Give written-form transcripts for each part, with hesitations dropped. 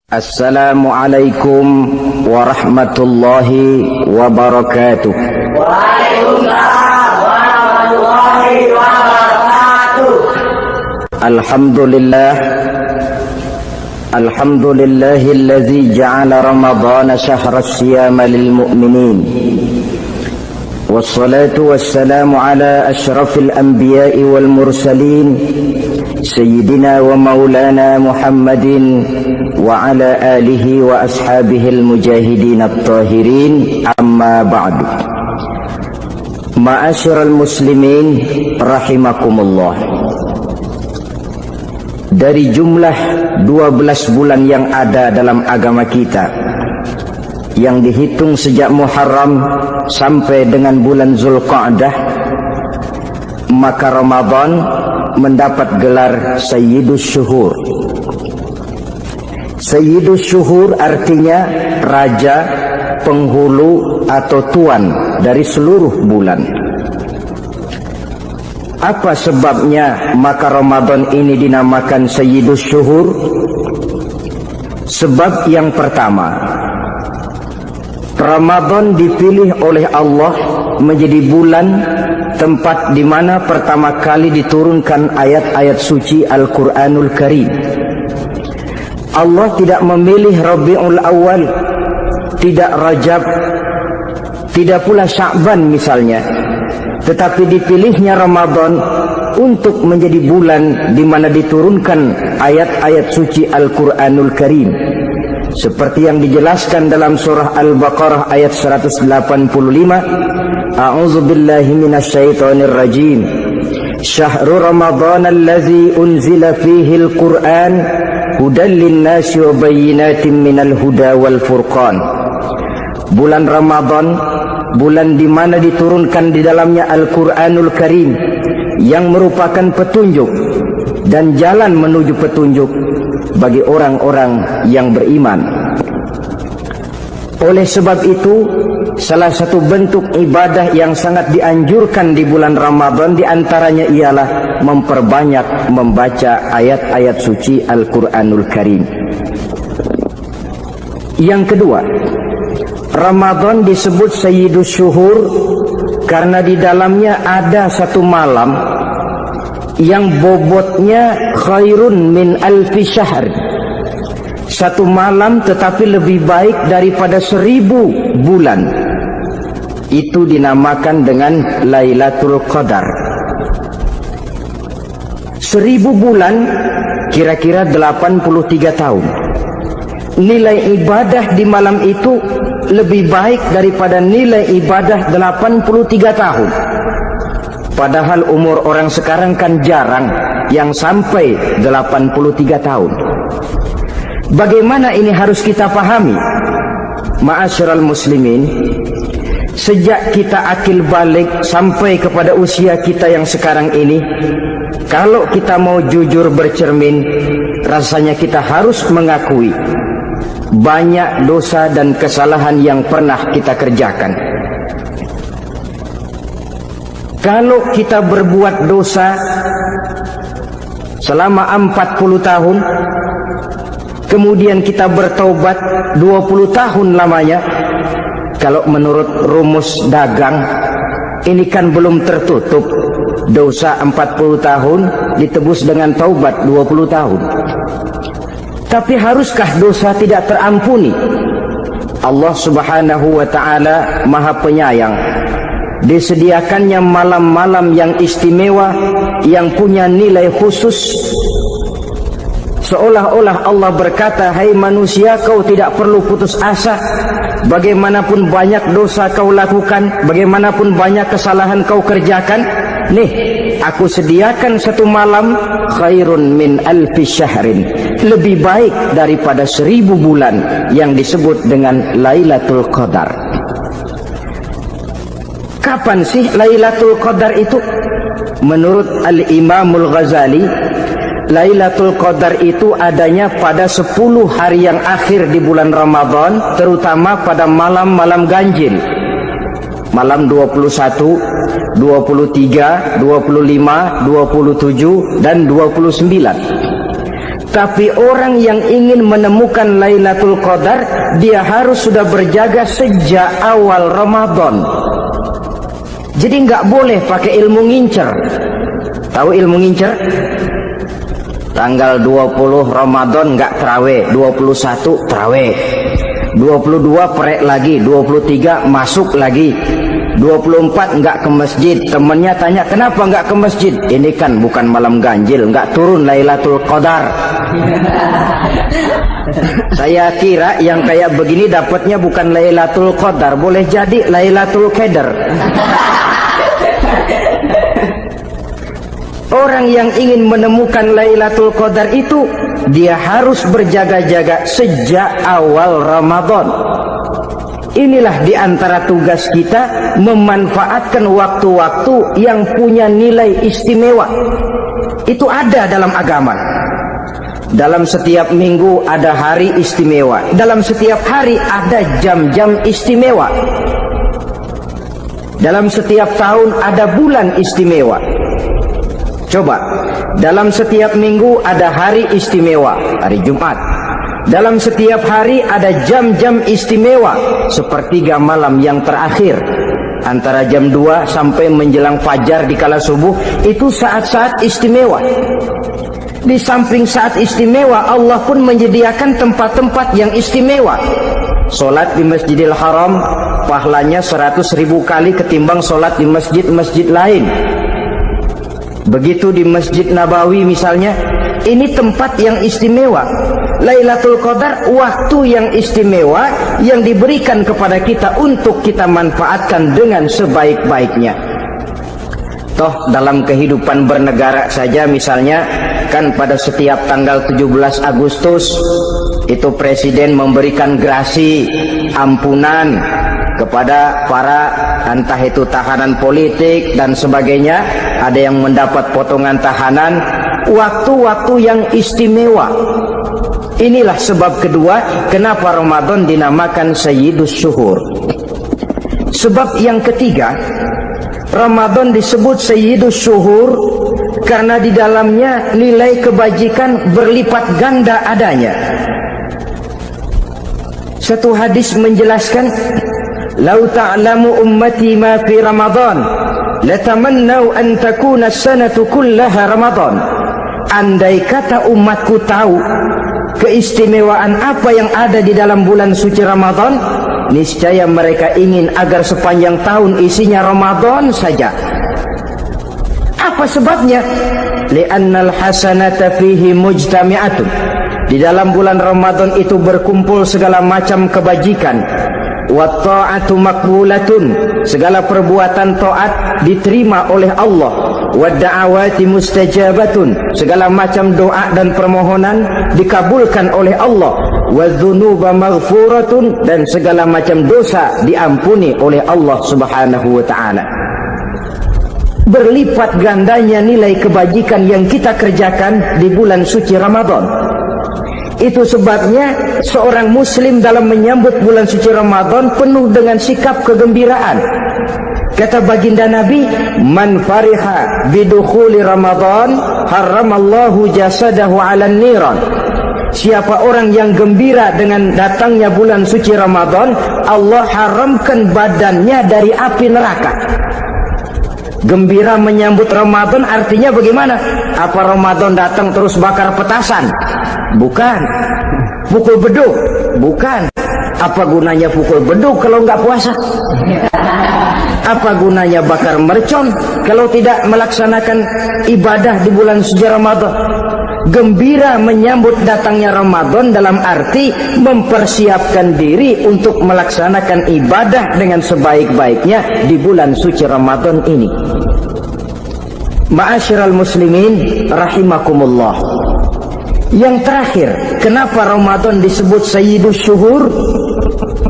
Assalamualaikum warahmatullahi wabarakatuh. Waalaikumsalam warahmatullahi wabarakatuh. Alhamdulillahilladzi ja'ala ramadhana syahra siyama lil mu'minin. Wassalatu wassalamu ala asyrafil anbiya'i wal mursalin Sayyidina wa maulana Muhammadin wa ala alihi wa ashabihil mujahidin at-tahirin, amma ba'du. Ma'asyiral muslimin rahimakumullah. Dari jumlah 12 bulan yang ada dalam agama kita, yang dihitung sejak Muharram sampai dengan bulan Zulqa'dah, maka Ramadan mendapat gelar Sayyidus Syuhur. Sayyidus Syuhur artinya raja, penghulu atau tuan dari seluruh bulan. Apa sebabnya maka Ramadan ini dinamakan Sayyidus Syuhur? Sebab yang pertama, Ramadan dipilih oleh Allah menjadi bulan tempat di mana pertama kali diturunkan ayat-ayat suci Al-Quranul Karim. Allah tidak memilih Rabiul Awal, tidak Rajab, tidak pula Sya'ban misalnya, tetapi dipilihnya Ramadan untuk menjadi bulan di mana diturunkan ayat-ayat suci Al-Quranul Karim, seperti yang dijelaskan dalam surah Al-Baqarah ayat 185. A'udzu billahi minasyaitonir rajim. Syahrul Ramadan allazi unzila fihi al-Qur'an hudan lin-nasi wa bayyinatin minal huda wal furqan. Bulan Ramadan, bulan di mana diturunkan di dalamnya Al-Qur'anul Karim yang merupakan petunjuk dan jalan menuju petunjuk bagi orang-orang yang beriman. Oleh sebab itu, salah satu bentuk ibadah yang sangat dianjurkan di bulan Ramadan diantaranya ialah memperbanyak membaca ayat-ayat suci Al-Quranul Karim. Yang kedua, Ramadan disebut Sayyidus Syuhur karena di dalamnya ada satu malam yang bobotnya khairun min alfi syahr. Satu malam tetapi lebih baik daripada 1000 bulan. Itu dinamakan dengan Lailatul Qadar. 1000 bulan kira-kira 83 tahun. Nilai ibadah di malam itu lebih baik daripada nilai ibadah 83 tahun. Padahal umur orang sekarang kan jarang yang sampai 83 tahun. Bagaimana ini harus kita pahami? Ma'asyiral muslimin, sejak kita akil balik sampai kepada usia kita yang sekarang ini, kalau kita mau jujur bercermin, rasanya kita harus mengakui banyak dosa dan kesalahan yang pernah kita kerjakan. Kalau kita berbuat dosa selama 40 tahun, kemudian kita bertaubat 20 tahun lamanya, kalau menurut rumus dagang, ini kan belum tertutup. Dosa 40 tahun ditebus dengan taubat 20 tahun. Tapi haruskah dosa tidak terampuni? Allah Subhanahu wa ta'ala Maha Penyayang. Disediakannya malam-malam yang istimewa, yang punya nilai khusus. Seolah-olah Allah berkata, hai manusia, kau tidak perlu putus asa. Bagaimanapun banyak dosa kau lakukan, bagaimanapun banyak kesalahan kau kerjakan, nih, aku sediakan satu malam khairun min alfi syahrin, lebih baik daripada 1000 bulan, yang disebut dengan Lailatul Qadar. Kapan sih Lailatul Qadar itu? Menurut Al-Imamul Ghazali, Lailatul Qadar itu adanya pada 10 hari yang akhir di bulan Ramadan, terutama pada malam-malam ganjil. Malam 21, 23, 25, 27, dan 29. Tapi orang yang ingin menemukan Lailatul Qadar, dia harus sudah berjaga sejak awal Ramadan. Jadi nggak boleh pakai ilmu ngincer. Tahu ilmu ngincer? Tanggal 20 Ramadan nggak terawih, 21 terawih, 22 perek lagi, 23 masuk lagi, 24 nggak ke masjid. Temennya tanya, kenapa nggak ke masjid? Ini kan bukan malam ganjil, nggak turun Lailatul Qadar. Saya kira yang kayak begini dapatnya bukan Lailatul Qadar, boleh jadi Lailatul Qadar. Orang yang ingin menemukan Lailatul Qadar itu, dia harus berjaga-jaga sejak awal Ramadan. Inilah di antara tugas kita, memanfaatkan waktu-waktu yang punya nilai istimewa. Itu ada dalam agama. Dalam setiap minggu ada hari istimewa. Dalam setiap hari ada jam-jam istimewa. Dalam setiap tahun ada bulan istimewa. Coba, dalam setiap minggu ada hari istimewa, hari Jumat. Dalam setiap hari ada jam-jam istimewa, sepertiga malam yang terakhir, antara jam 2 sampai menjelang fajar di kala subuh, itu saat-saat istimewa. Di samping saat istimewa, Allah pun menyediakan tempat-tempat yang istimewa. Solat di Masjidil Haram, pahalanya 100.000 kali ketimbang solat di masjid-masjid lain. Begitu di Masjid Nabawi misalnya, ini tempat yang istimewa. Lailatul Qadar waktu yang istimewa yang diberikan kepada kita untuk kita manfaatkan dengan sebaik-baiknya. Toh dalam kehidupan bernegara saja misalnya, kan pada setiap tanggal 17 Agustus itu presiden memberikan grasi ampunan kepada para entah itu tahanan politik dan sebagainya. Ada yang mendapat potongan tahanan. Waktu-waktu yang istimewa. Inilah sebab kedua kenapa Ramadan dinamakan Sayyidus Syuhur. Sebab yang ketiga, Ramadan disebut Sayyidus Syuhur karena di dalamnya nilai kebajikan berlipat ganda adanya. Satu hadis menjelaskan, "Lau ta'lamu ummati ma fi Ramadan, latamannau an takuna as-sanatu kullaha Ramadan." Andai kata umatku tahu keistimewaan apa yang ada di dalam bulan suci Ramadan, niscaya mereka ingin agar sepanjang tahun isinya Ramadan saja. Apa sebabnya? Li'annal hasanata fihi mujtami'atun. Di dalam bulan Ramadan itu berkumpul segala macam kebajikan. Wa ta'atu maqbulatun, segala perbuatan taat diterima oleh Allah. Wa da'awati mustajabatun, segala macam doa dan permohonan dikabulkan oleh Allah. Wa dzunuba maghfuratun, dan segala macam dosa diampuni oleh Allah Subhanahu wa taala. Berlipat gandanya nilai kebajikan yang kita kerjakan di bulan suci Ramadan. Itu sebabnya seorang muslim dalam menyambut bulan suci Ramadan penuh dengan sikap kegembiraan. Kata baginda Nabi, "Man fariha bidukhuli Ramadan, haramallahu jasadahu 'alan niran." Siapa orang yang gembira dengan datangnya bulan suci Ramadan, Allah haramkan badannya dari api neraka. Gembira menyambut Ramadan artinya bagaimana? Apa Ramadan datang terus bakar petasan? Bukan. Pukul beduk? Bukan. Apa gunanya pukul beduk kalau nggak puasa? Apa gunanya bakar mercon kalau tidak melaksanakan ibadah di bulan suci Ramadan? Gembira menyambut datangnya Ramadan dalam arti mempersiapkan diri untuk melaksanakan ibadah dengan sebaik-baiknya di bulan suci Ramadan ini. Ma'asyiral muslimin rahimakumullah. Yang terakhir, kenapa Ramadan disebut Sayyidus Syuhur?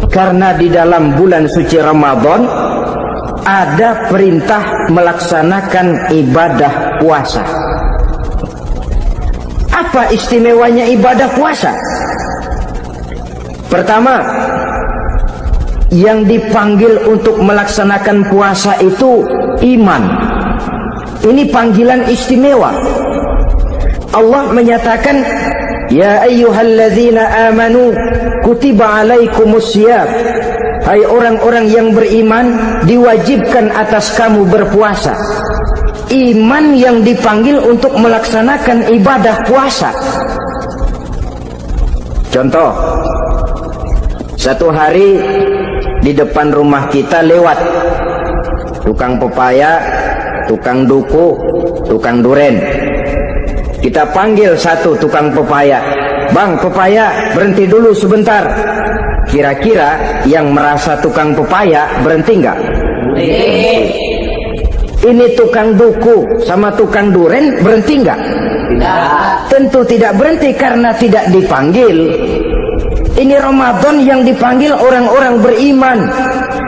Karena di dalam bulan suci Ramadan ada perintah melaksanakan ibadah puasa. Apa istimewanya ibadah puasa? Pertama, yang dipanggil untuk melaksanakan puasa itu iman. Ini panggilan istimewa. Allah menyatakan, Ya ayyuhalladzina amanu kutiba alaikumusiyam. Hai orang-orang yang beriman, diwajibkan atas kamu berpuasa. Iman yang dipanggil untuk melaksanakan ibadah puasa. Contoh, satu hari di depan rumah kita lewat tukang pepaya, tukang duku, tukang duren. Kita panggil satu tukang pepaya, "Bang, pepaya, berhenti dulu sebentar." Kira-kira yang merasa tukang pepaya berhenti enggak? Ini tukang duku sama tukang duren berhenti enggak? Tentu tidak berhenti karena tidak dipanggil. Ini Ramadan yang dipanggil orang-orang beriman.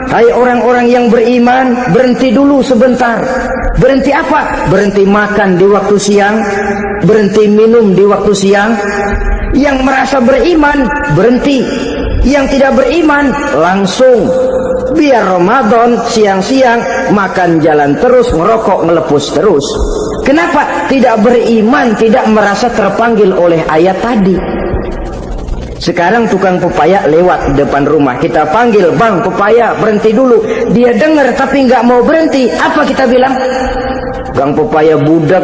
Hai orang-orang yang beriman, berhenti dulu sebentar. Berhenti apa? Berhenti makan di waktu siang, berhenti minum di waktu siang. Yang merasa beriman berhenti, yang tidak beriman langsung. Biar Ramadan siang-siang makan jalan terus, ngerokok ngelepus terus. Kenapa? Tidak beriman, tidak merasa terpanggil oleh ayat tadi. Sekarang tukang pepaya lewat depan rumah, kita panggil, "Bang, pepaya, berhenti dulu." Dia dengar tapi nggak mau berhenti. Apa kita bilang? "Gang pepaya budak."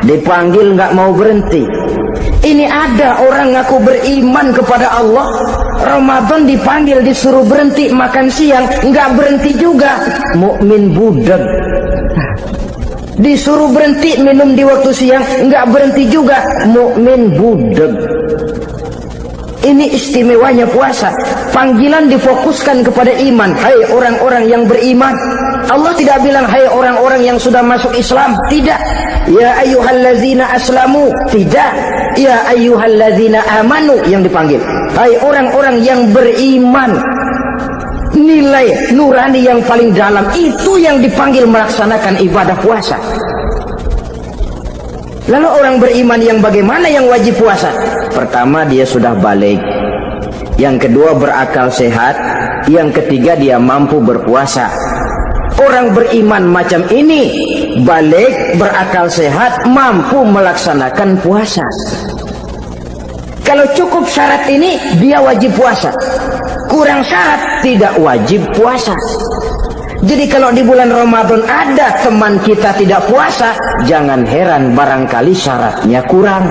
Dipanggil nggak mau berhenti. Ini ada orang ngaku beriman kepada Allah, Ramadan dipanggil disuruh berhenti makan siang, nggak berhenti juga. Mukmin budak. Disuruh berhenti minum di waktu siang, nggak berhenti juga. Mukmin budak. Ini istimewanya puasa. Panggilan difokuskan kepada iman. Hai orang-orang yang beriman. Allah tidak bilang hai orang-orang yang sudah masuk Islam. Tidak. Ya ayyuhalladzina aslamu. Tidak. Ya ayyuhalladzina amanu yang dipanggil. Hai orang-orang yang beriman. Nilai nurani yang paling dalam itu yang dipanggil melaksanakan ibadah puasa. Lalu orang beriman yang bagaimana yang wajib puasa? Pertama, dia sudah balik. Yang kedua, berakal sehat. Yang ketiga, dia mampu berpuasa. Orang beriman macam ini, balik, berakal sehat, mampu melaksanakan puasa. Kalau cukup syarat ini, dia wajib puasa. Kurang syarat, tidak wajib puasa. Jadi kalau di bulan Ramadan ada teman kita tidak puasa, jangan heran barangkali syaratnya kurang.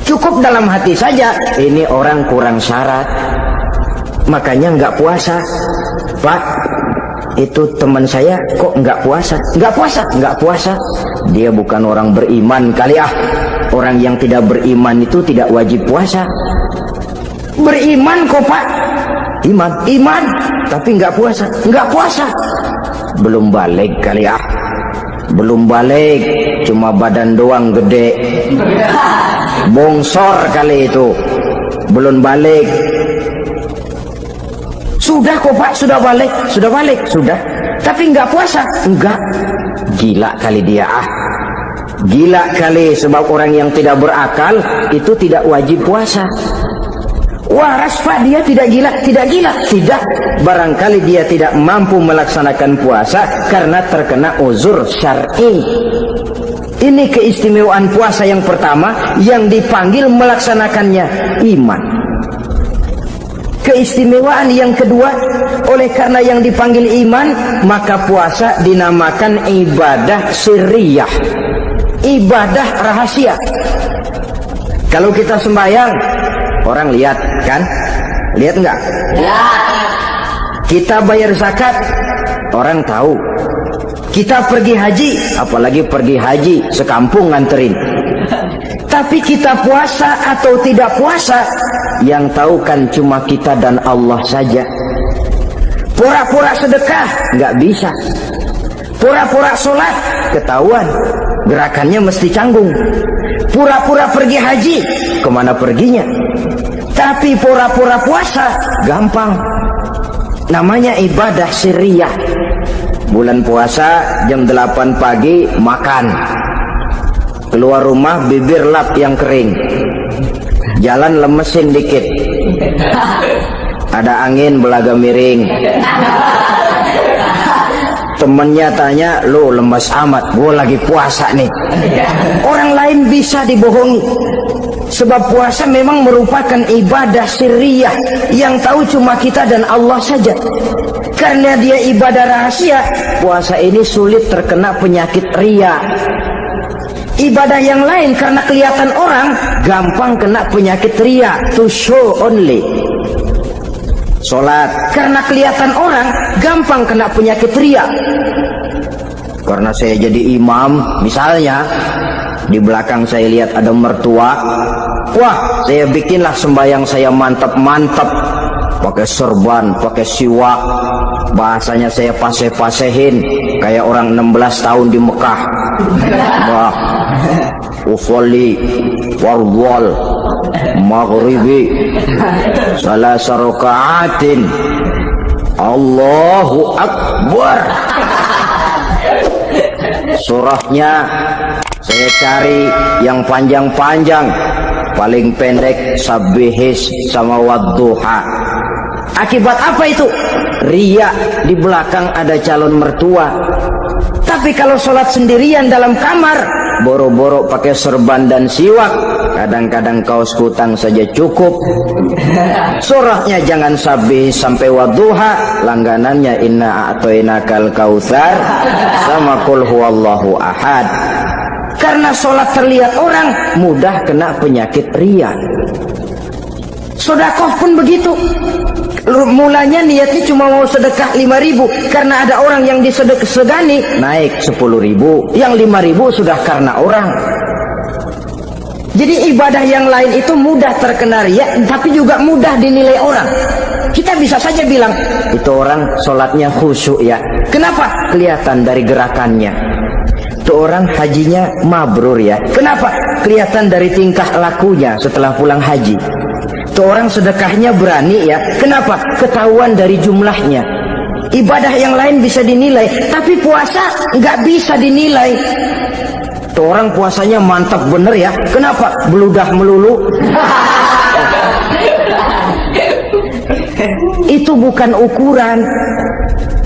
Cukup dalam hati saja, ini orang kurang syarat, makanya nggak puasa. Pak, itu teman saya kok nggak puasa? Nggak puasa, nggak puasa. Dia bukan orang beriman kali ah. Orang yang tidak beriman itu tidak wajib puasa. Beriman kok Pak? Iman, tapi nggak puasa, nggak puasa. Belum balik kali ah. Belum balik, cuma badan doang gede. Bongsor kali itu. Belum balik. Sudah kok Pak, sudah balik, sudah. Tapi nggak puasa, enggak. Gila kali dia ah. Gila kali, sebab orang yang tidak berakal itu tidak wajib puasa. Waras Pak, dia tidak gila, tidak. Barangkali dia tidak mampu melaksanakan puasa karena terkena uzur syar'i. Ini keistimewaan puasa yang pertama, yang dipanggil melaksanakannya iman. Keistimewaan yang kedua, oleh karena yang dipanggil iman, maka puasa dinamakan ibadah sirriyah, ibadah rahasia. Kalau kita sembahyang, orang lihat kan? Lihat enggak? Lihat. Kita bayar zakat, orang tahu. Kita pergi haji, apalagi pergi haji sekampung nganterin. Tapi kita puasa atau tidak puasa, yang tahu kan cuma kita dan Allah saja. Pura-pura sedekah nggak bisa. Pura-pura sholat ketahuan, gerakannya mesti canggung. Pura-pura pergi haji, kemana perginya? Tapi pura-pura puasa gampang. Namanya ibadah sirriyah. Bulan puasa jam 8 pagi makan. Keluar rumah bibir lap yang kering. Jalan lemesin dikit. Ada angin belaga miring. temennya tanya, lo lemas amat, gue lagi puasa nih. Orang lain bisa dibohongi. Sebab puasa memang merupakan ibadah sirriyah yang tahu cuma kita dan Allah saja. Karena dia ibadah rahasia, puasa ini sulit terkena penyakit riya. Ibadah yang lain karena kelihatan orang, gampang kena penyakit riya, to show only. Sholat karena kelihatan orang, gampang kena penyakit riya. Karena saya jadi imam, misalnya di belakang saya lihat ada mertua, wah saya bikinlah sembahyang saya mantap-mantap, pakai serban, pakai siwak, bahasanya saya paseh-pasehin kayak orang 16 tahun di Mekah. Wah, usolli warwal maghribi salasa rakaatin Allahu Akbar. Surahnya saya cari yang panjang-panjang, paling pendek sabbihis sama wadduha. Akibat apa itu? Riya, di belakang ada calon mertua. Tapi kalau sholat sendirian dalam kamar, boro-boro pakai serban dan siwak, kadang-kadang kaos kutang saja cukup. Surahnya jangan sabbihis sampai wadduha, langganannya inna a'toinakal kautsar sama qul huwallahu ahad. Karena sholat terlihat orang, mudah kena penyakit riya. Sedekah pun begitu. Mulanya niatnya cuma mau sedekah 5.000, karena ada orang yang disedekahani naik 10.000, yang 5.000 sudah karena orang. Jadi ibadah yang lain itu mudah terkena riya, tapi juga mudah dinilai orang. Kita bisa saja bilang, itu orang sholatnya khusyuk ya. Kenapa? Kelihatan dari gerakannya. Itu orang hajinya mabrur ya. Kenapa? Kelihatan dari tingkah lakunya setelah pulang haji. Itu orang sedekahnya berani ya. Kenapa? Ketahuan dari jumlahnya. Ibadah yang lain bisa dinilai, tapi puasa nggak bisa dinilai. Itu orang puasanya mantap bener ya. Kenapa? Beludah melulu. Itu bukan ukuran.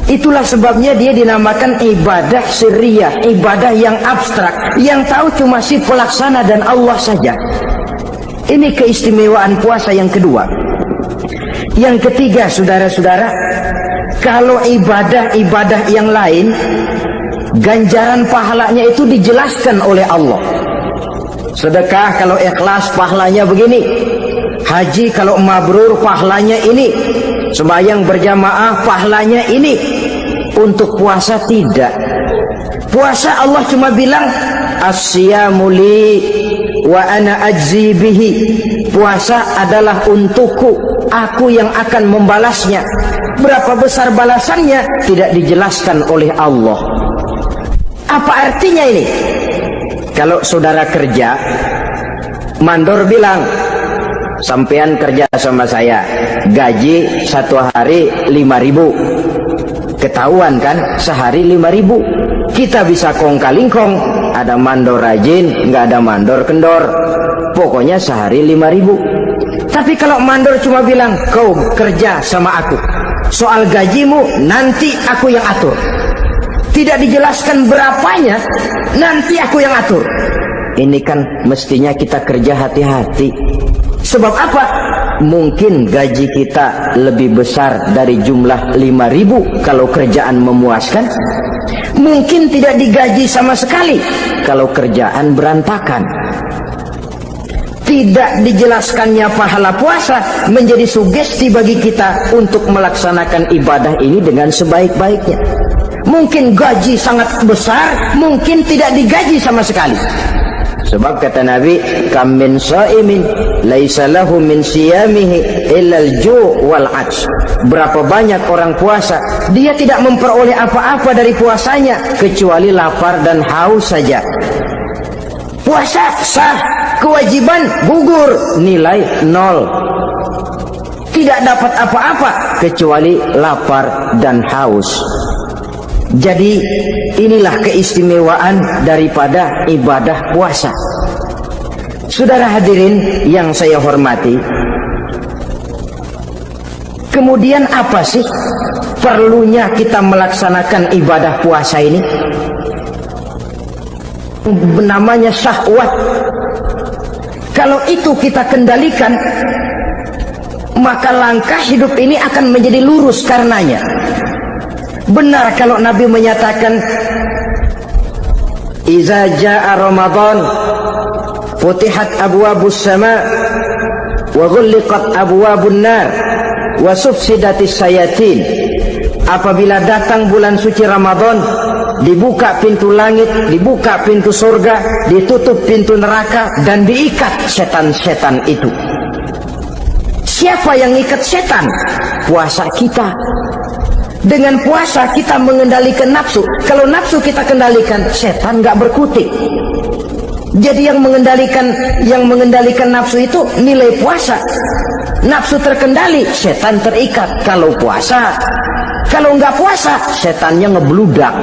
Itulah sebabnya dia dinamakan ibadah sirriyah, ibadah yang abstrak, yang tahu cuma si pelaksana dan Allah saja. Ini keistimewaan puasa yang kedua. Yang ketiga, saudara-saudara, kalau ibadah-ibadah yang lain, ganjaran pahalanya itu dijelaskan oleh Allah. Sedekah kalau ikhlas pahalanya begini, haji kalau mabrur pahalanya ini, sembahyang berjamaah pahalanya ini. Untuk puasa tidak. Puasa Allah cuma bilang as-siyamu li wa ana ajzi bihi. Puasa adalah untukku, aku yang akan membalasnya. Berapa besar balasannya tidak dijelaskan oleh Allah. Apa artinya ini? Kalau saudara kerja, mandor bilang, sampean kerja sama saya, gaji satu hari 5.000. Ketahuan kan, sehari 5.000. Kita bisa kong kaling kong, ada mandor rajin, nggak ada mandor kendor. Pokoknya sehari 5.000. Tapi kalau mandor cuma bilang, kau kerja sama aku, soal gajimu nanti aku yang atur. Tidak dijelaskan berapanya, nanti aku yang atur. Ini kan mestinya kita kerja hati-hati. Sebab apa? Mungkin gaji kita lebih besar dari jumlah 5.000 kalau kerjaan memuaskan. Mungkin tidak digaji sama sekali kalau kerjaan berantakan. Tidak dijelaskannya pahala puasa menjadi sugesti bagi kita untuk melaksanakan ibadah ini dengan sebaik-baiknya. Mungkin gaji sangat besar, mungkin tidak digaji sama sekali. Sebab kata Nabi, kam min shaimin laisa lahu min siyamihi illa al-ju' wal 'atsh. Berapa banyak orang puasa, dia tidak memperoleh apa-apa dari puasanya kecuali lapar dan haus saja. Puasa sah, kewajiban gugur, nilai 0. Tidak dapat apa-apa kecuali lapar dan haus. Jadi inilah keistimewaan daripada ibadah puasa. Saudara hadirin yang saya hormati, Kemudian apa sih perlunya kita melaksanakan ibadah puasa ini? Namanya syahwat. Kalau itu kita kendalikan, maka langkah hidup ini akan menjadi lurus karenanya. Benar kalau Nabi menyatakan, "Iza jaa Ramadan, futihat abwabus sama, wa ghulliqat abwabun nar, wa sufsidatis sayatin." Apabila datang bulan suci Ramadan, dibuka pintu langit, dibuka pintu surga, ditutup pintu neraka, dan diikat setan-setan itu. Siapa yang ikat setan? Puasa kita. Dengan puasa kita mengendalikan nafsu. Kalau nafsu kita kendalikan, setan nggak berkutik. Jadi yang mengendalikan nafsu itu nilai puasa. Nafsu terkendali, setan terikat. Kalau puasa, kalau nggak puasa, setannya ngebludak.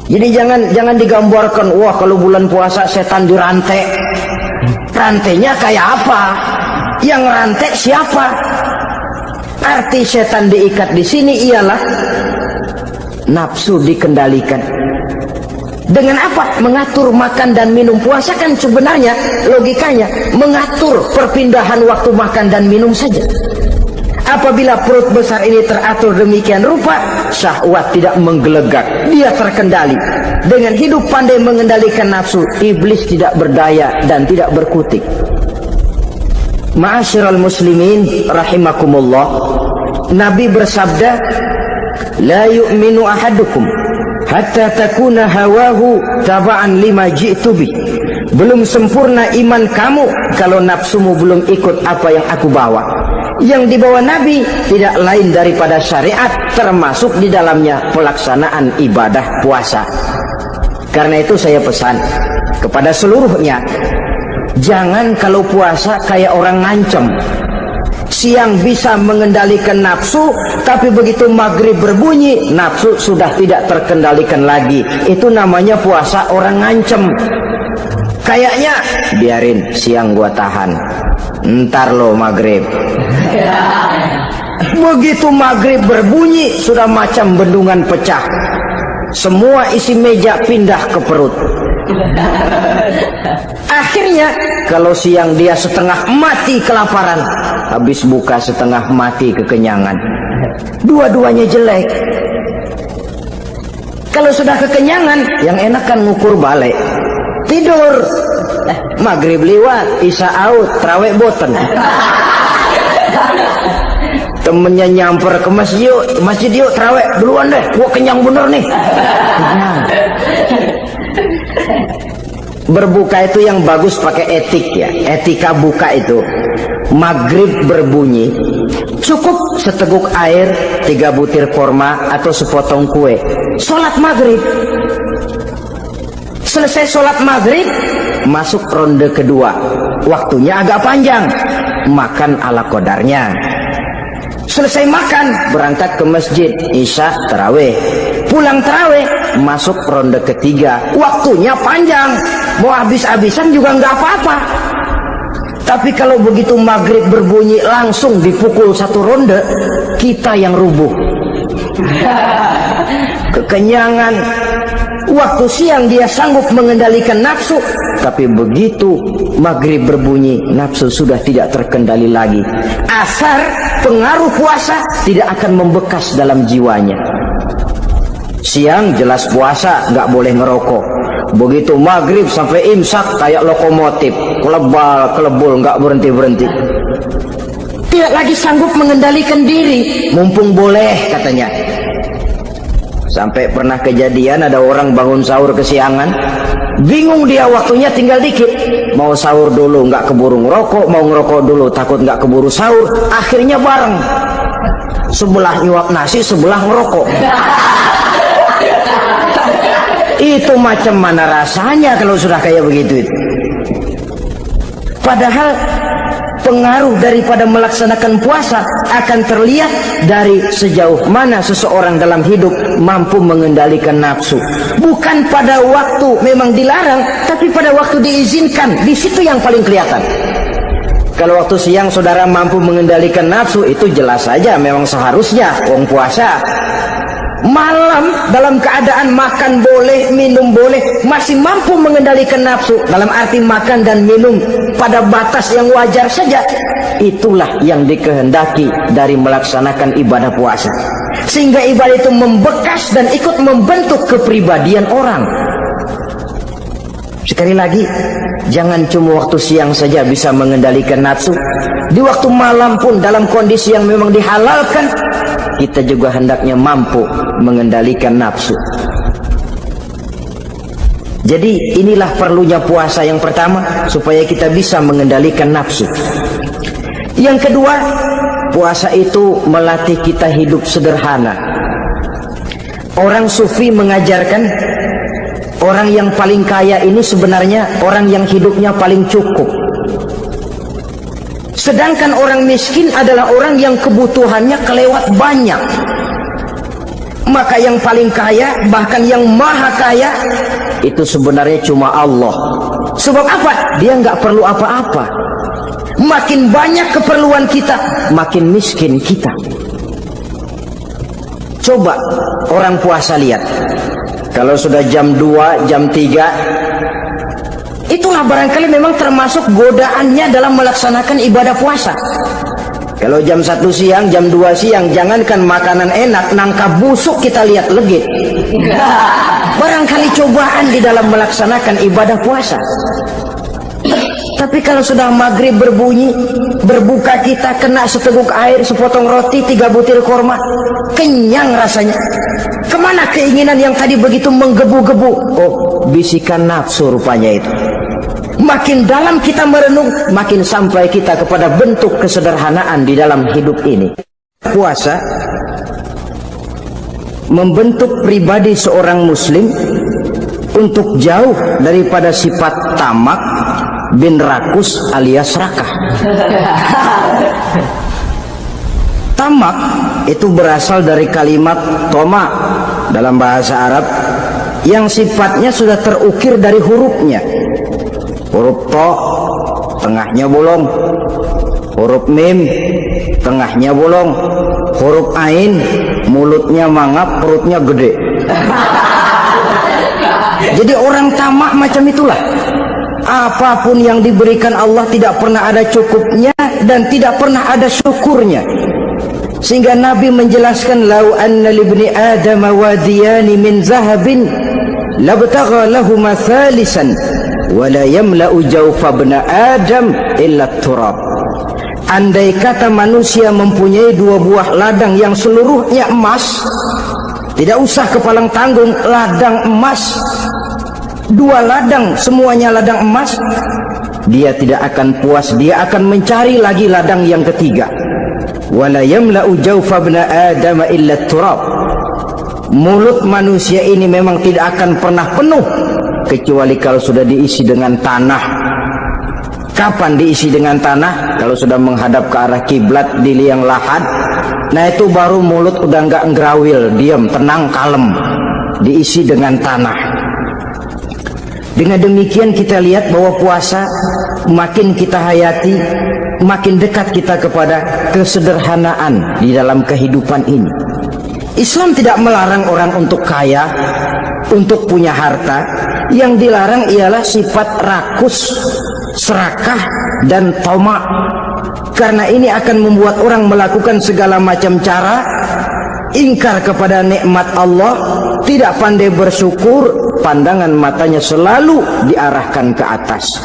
Jadi jangan digambarkan, wah kalau bulan puasa setan dirantai. Rantainya kayak apa? Yang rantai siapa? Arti setan diikat di sini ialah nafsu dikendalikan. Dengan apa? Mengatur makan dan minum. Puasa kan sebenarnya logikanya mengatur perpindahan waktu makan dan minum saja. Apabila perut besar ini teratur demikian rupa, syahwat tidak menggelegak, dia terkendali. Dengan hidup pandai mengendalikan nafsu, iblis tidak berdaya dan tidak berkutik. Ma'asyiral muslimin rahimakumullah, Nabi bersabda, "La yu'minu ahadukum hatta takuna hawahu taba'an lima ji'tu bi." Belum sempurna iman kamu kalau nafsumu belum ikut apa yang aku bawa. Yang dibawa Nabi tidak lain daripada syariat, termasuk di dalamnya pelaksanaan ibadah puasa. Karena itu saya pesan kepada seluruhnya, jangan kalau puasa kayak orang ngancem. Siang bisa mengendalikan nafsu, tapi begitu maghrib berbunyi, nafsu sudah tidak terkendalikan lagi. Itu namanya puasa orang ngancem. Kayaknya biarin siang gua tahan, ntar lo maghrib. Begitu maghrib berbunyi, sudah macam bendungan pecah. Semua isi meja pindah ke perut. Akhirnya kalau siang dia setengah mati kelaparan, habis buka setengah mati kekenyangan. Dua-duanya jelek. Kalau sudah kekenyangan, yang enak kan ngukur balik. Tidur, maghrib liwat, isya out, terawih boten. Temennya nyamper ke masjid yuk terawih duluan deh, gua kenyang bener nih. Kenyang. Berbuka itu yang bagus pakai etik ya, etika buka itu. Maghrib berbunyi, cukup seteguk air, 3 butir korma atau sepotong kue. Sholat maghrib. Selesai sholat maghrib, masuk ronde kedua. Waktunya agak panjang, makan ala qadarnya. Selesai makan, berangkat ke masjid, isya tarawih. Pulang tarawih, masuk ronde ketiga. Waktunya panjang, mau habis-habisan juga nggak apa-apa. Tapi kalau begitu maghrib berbunyi langsung dipukul 1 ronde, kita yang rubuh. Kekenyangan. Waktu siang dia sanggup mengendalikan nafsu, tapi begitu maghrib berbunyi, nafsu sudah tidak terkendali lagi. Asar pengaruh puasa tidak akan membekas dalam jiwanya. Siang jelas puasa, nggak boleh ngerokok. Begitu maghrib sampai imsak kayak lokomotif, kelebul nggak berhenti-berhenti. Tidak lagi sanggup mengendalikan diri, mumpung boleh katanya. Sampai pernah kejadian ada orang bangun sahur kesiangan, bingung dia waktunya tinggal dikit. Mau sahur dulu nggak keburu ngerokok, mau ngerokok dulu takut nggak keburu sahur. Akhirnya bareng, sebelah nyuap nasi, sebelah ngerokok. Itu macam mana rasanya kalau sudah kayak begitu itu? Padahal pengaruh daripada melaksanakan puasa akan terlihat dari sejauh mana seseorang dalam hidup mampu mengendalikan nafsu. Bukan pada waktu memang dilarang, tapi pada waktu diizinkan. Di situ yang paling kelihatan. Kalau waktu siang saudara mampu mengendalikan nafsu, itu jelas saja memang seharusnya wong puasa. Malam dalam keadaan makan boleh, minum boleh, masih mampu mengendalikan nafsu, dalam arti makan dan minum pada batas yang wajar saja, itulah yang dikehendaki dari melaksanakan ibadah puasa, sehingga ibadah itu membekas dan ikut membentuk kepribadian orang. Sekali lagi, jangan cuma waktu siang saja bisa mengendalikan nafsu. Di waktu malam pun dalam kondisi yang memang dihalalkan, kita juga hendaknya mampu mengendalikan nafsu. Jadi inilah perlunya puasa yang pertama, supaya kita bisa mengendalikan nafsu. Yang kedua, puasa itu melatih kita hidup sederhana. Orang sufi mengajarkan orang yang paling kaya ini sebenarnya orang yang hidupnya paling cukup. Sedangkan orang miskin adalah orang yang kebutuhannya kelewat banyak. Maka yang paling kaya, bahkan yang maha kaya, itu sebenarnya cuma Allah. Sebab apa? Dia nggak perlu apa-apa. Makin banyak keperluan kita, makin miskin kita. Coba orang puasa lihat, kalau sudah jam 2, jam 3, itulah barangkali memang termasuk godaannya dalam melaksanakan ibadah puasa. Kalau jam 1 siang, jam 2 siang, jangankan makanan enak, nangka busuk kita lihat legit. Barangkali cobaan di dalam melaksanakan ibadah puasa. Tapi kalau sudah maghrib berbunyi, berbuka kita kena seteguk air, sepotong roti, 3 butir korma, kenyang rasanya. Kemana keinginan yang tadi begitu menggebu-gebu? Oh, bisikan nafsu rupanya itu. Makin dalam kita merenung, makin sampai kita kepada bentuk kesederhanaan di dalam hidup ini. Puasa membentuk pribadi seorang muslim untuk jauh daripada sifat tamak bin rakus alias rakah. Tamak itu berasal dari kalimat toma dalam bahasa Arab yang sifatnya sudah terukir dari hurufnya. Huruf to, tengahnya bolong. Huruf mim, tengahnya bolong. Huruf ain, mulutnya mangap, perutnya gede. Jadi orang tamak macam itulah. Apapun yang diberikan Allah tidak pernah ada cukupnya dan tidak pernah ada syukurnya. Sehingga Nabi menjelaskan, lau anna libni adam wadiyani min zahabin labtagha lahuma thalisan wala yamla'u jawfa ibna adam illa turab. Andai kata manusia mempunyai 2 buah ladang yang seluruhnya emas, tidak usah kepalang tanggung, ladang emas, 2 ladang semuanya ladang emas, dia tidak akan puas, dia akan mencari lagi ladang yang ketiga. Wala yamla'u jawfa ibna adam illa turab. Mulut manusia ini memang tidak akan pernah penuh kecuali kalau sudah diisi dengan tanah. Kapan diisi dengan tanah? Kalau sudah menghadap ke arah kiblat di liang lahat, nah itu baru mulut udah nggak ngerawil, diam, tenang, kalem, diisi dengan tanah. Dengan demikian kita lihat bahwa puasa makin kita hayati, makin dekat kita kepada kesederhanaan di dalam kehidupan ini. Islam tidak melarang orang untuk kaya, untuk punya harta. Yang dilarang ialah sifat rakus, serakah, dan tamak. Karena ini akan membuat orang melakukan segala macam cara, ingkar kepada nikmat Allah, tidak pandai bersyukur, pandangan matanya selalu diarahkan ke atas.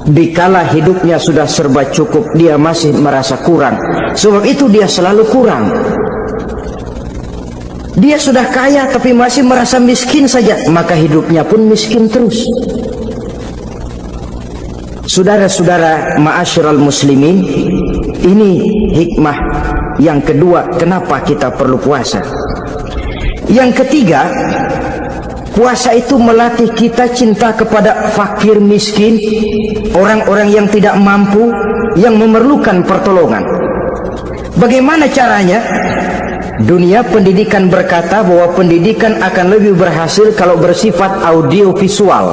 Dikala hidupnya sudah serba cukup, dia masih merasa kurang. Sebab itu dia selalu kurang. Dia sudah kaya tapi masih merasa miskin saja, maka hidupnya pun miskin terus. Saudara-saudara ma'asyiral muslimin, ini hikmah yang kedua kenapa kita perlu puasa. Yang ketiga, puasa itu melatih kita cinta kepada fakir miskin, orang-orang yang tidak mampu, yang memerlukan pertolongan. Bagaimana caranya? Dunia pendidikan berkata bahwa pendidikan akan lebih berhasil kalau bersifat audio visual.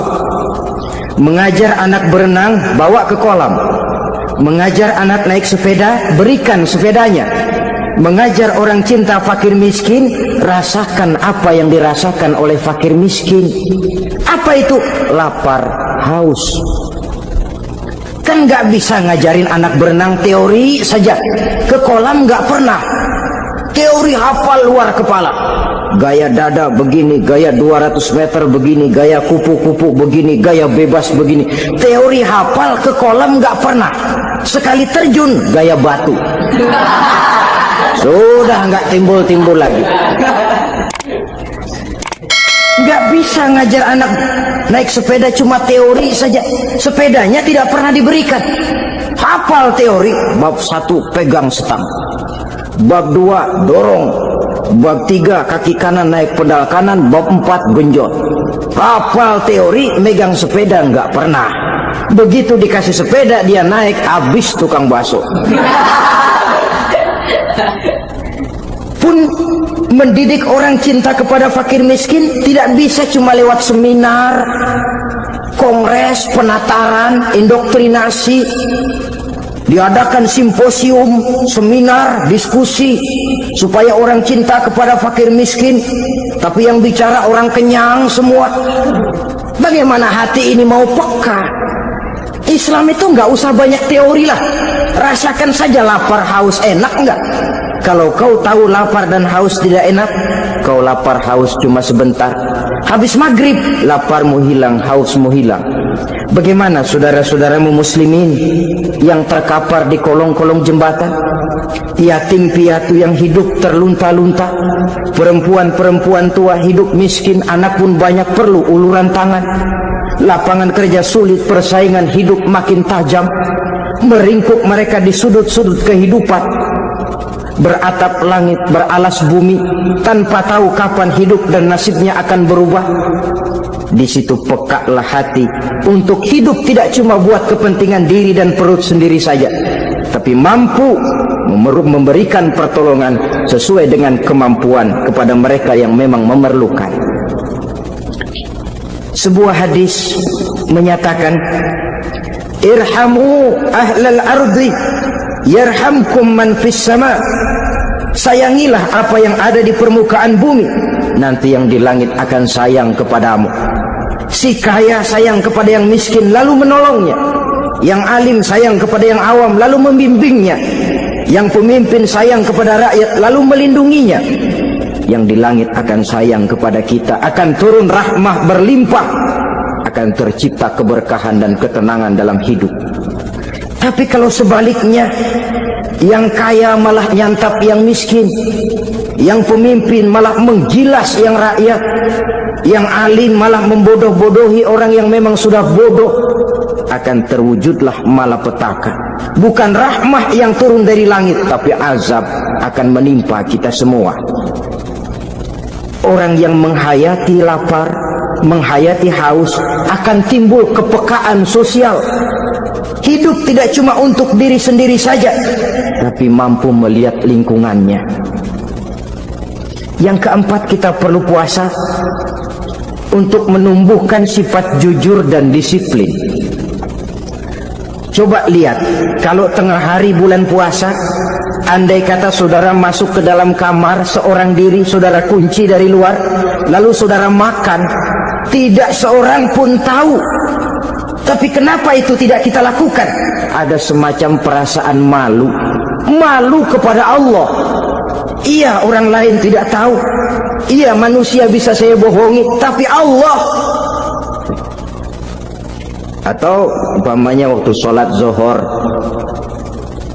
Mengajar anak berenang, bawa ke kolam. Mengajar anak naik sepeda, berikan sepedanya. Mengajar orang cinta fakir miskin, rasakan apa yang dirasakan oleh fakir miskin. Apa itu? Lapar, haus. Kan gak bisa ngajarin anak berenang teori saja, ke kolam gak pernah. Teori hafal luar kepala. Gaya dada begini, gaya 200 meter begini, gaya kupu-kupu begini, gaya bebas begini. Teori hafal, ke kolam gak pernah. Sekali terjun, gaya batu. Sudah nggak timbul-timbul lagi. Nggak bisa ngajar anak naik sepeda cuma teori saja. Sepedanya tidak pernah diberikan. Hafal teori, bab 1 pegang setang, bab 2 dorong, bab 3 kaki kanan naik pedal kanan, bab 4 genjot. Hafal teori, megang sepeda nggak pernah. Begitu dikasih sepeda dia naik, habis tukang bakso. Pun mendidik orang cinta kepada fakir miskin tidak bisa cuma lewat seminar, kongres, penataran, indoktrinasi. Diadakan simposium, seminar, diskusi supaya orang cinta kepada fakir miskin, tapi yang bicara orang kenyang semua. Bagaimana hati ini mau peka? Islam itu nggak usah banyak teori lah, rasakan saja lapar haus, enak nggak? Kalau kau tahu lapar dan haus tidak enak, kau lapar haus cuma sebentar. Habis maghrib, laparmu hilang, hausmu hilang. Bagaimana saudara-saudaramu muslimin yang terkapar di kolong-kolong jembatan, yatim piatu yang hidup terlunta-lunta, perempuan-perempuan tua hidup miskin, anak pun banyak perlu uluran tangan, lapangan kerja sulit, persaingan hidup makin tajam, meringkuk mereka di sudut-sudut kehidupan, beratap langit, beralas bumi, tanpa tahu kapan hidup dan nasibnya akan berubah. Di situ pekalah hati untuk hidup tidak cuma buat kepentingan diri dan perut sendiri saja, tapi mampu memberikan pertolongan sesuai dengan kemampuan kepada mereka yang memang memerlukan. Sebuah hadis menyatakan, irhamu ahlal ardi yarhamkum man fis sama. Sayangilah apa yang ada di permukaan bumi, nanti yang di langit akan sayang kepadamu. Si kaya sayang kepada yang miskin lalu menolongnya, yang alim sayang kepada yang awam lalu membimbingnya, yang pemimpin sayang kepada rakyat lalu melindunginya. Yang di langit akan sayang kepada kita, akan turun rahmah berlimpah, akan tercipta keberkahan dan ketenangan dalam hidup. Tapi kalau sebaliknya, yang kaya malah nyantap yang miskin, yang pemimpin malah menggilas yang rakyat, yang alim malah membodoh-bodohi orang yang memang sudah bodoh, akan terwujudlah malapetaka. Bukan rahmah yang turun dari langit, tapi azab akan menimpa kita semua. Orang yang menghayati lapar, menghayati haus, akan timbul kepekaan sosial. Hidup tidak cuma untuk diri sendiri saja, tapi mampu melihat lingkungannya. Yang keempat, kita perlu puasa untuk menumbuhkan sifat jujur dan disiplin. Coba lihat, kalau tengah hari bulan puasa, andai kata saudara masuk ke dalam kamar seorang diri, saudara kunci dari luar, lalu saudara makan, tidak seorang pun tahu. Tapi kenapa itu tidak kita lakukan? Ada semacam perasaan malu, malu kepada Allah. Iya, orang lain tidak tahu. Iya, manusia bisa saya bohongi, tapi Allah. Atau umpamanya waktu sholat zuhur,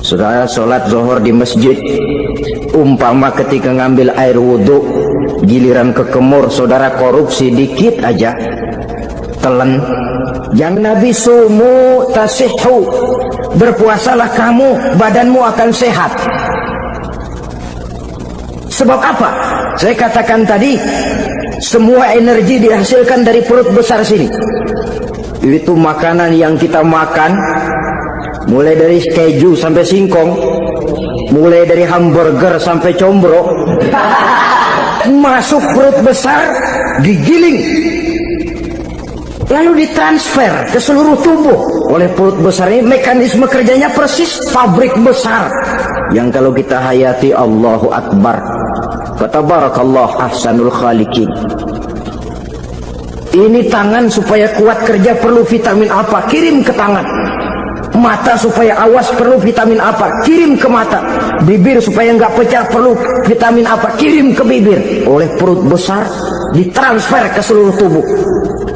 saudara sholat zuhur di masjid, umpama ketika ngambil air wudhu, giliran ke kemur, saudara korupsi dikit aja, telan. Yang Nabi sumu tasihhu, berpuasalah kamu, badanmu akan sehat. Sebab apa? Saya katakan tadi, semua energi dihasilkan dari perut besar sini. Itu makanan yang kita makan, mulai dari keju sampai singkong, mulai dari hamburger sampai combro, masuk perut besar, digiling. lalu ditransfer ke seluruh tubuh oleh perut besar ini. Mekanisme kerjanya persis pabrik besar yang kalau kita hayati, Allahu Akbar, fatabarakallah ahsanul khaliqin. Ini tangan supaya kuat kerja perlu vitamin apa, kirim ke tangan. Mata supaya awas perlu vitamin apa, kirim ke mata. Bibir supaya nggak pecah perlu vitamin apa, kirim ke bibir. Oleh perut besar ditransfer ke seluruh tubuh.